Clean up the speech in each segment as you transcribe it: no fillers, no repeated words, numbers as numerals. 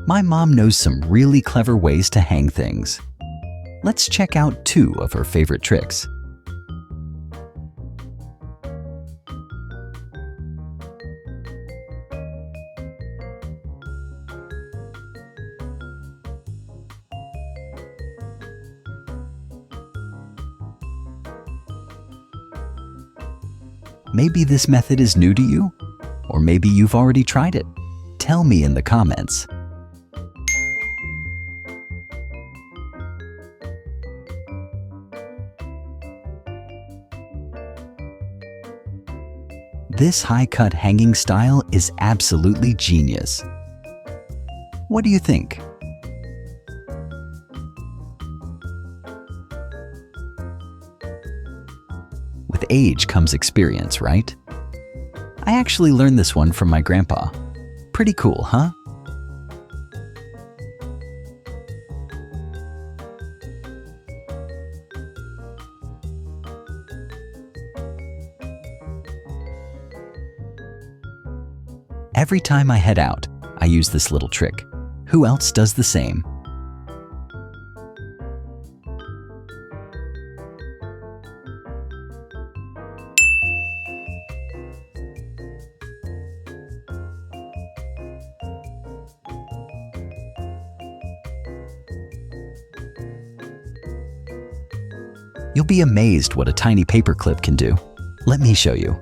My mom knows some really clever ways to hang things. Let's check out 2 of her favorite tricks. Maybe this method is new to you, or maybe you've already tried it. Tell me in the comments. This high-cut hanging style is absolutely genius. What do you think? With age comes experience, right? I actually learned this one from my grandpa. Pretty cool, huh? Every time I head out, I use this little trick. Who else does the same? You'll be amazed what a tiny paper clip can do. Let me show you.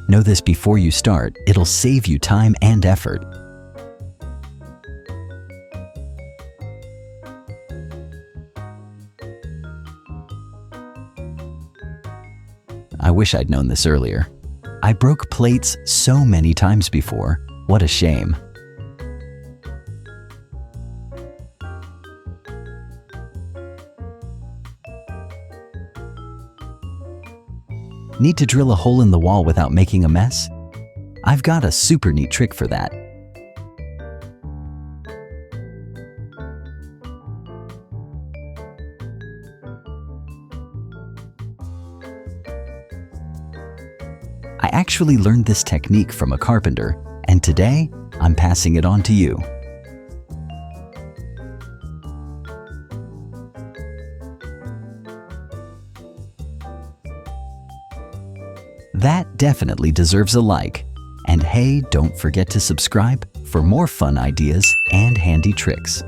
Know this before you start, it'll save you time and effort. I wish I'd known this earlier. I broke plates so many times before. What a shame. Need to drill a hole in the wall without making a mess? I've got a super neat trick for that. I actually learned this technique from a carpenter, and today I'm passing it on to you. That definitely deserves a like. And hey, don't forget to subscribe for more fun ideas and handy tricks.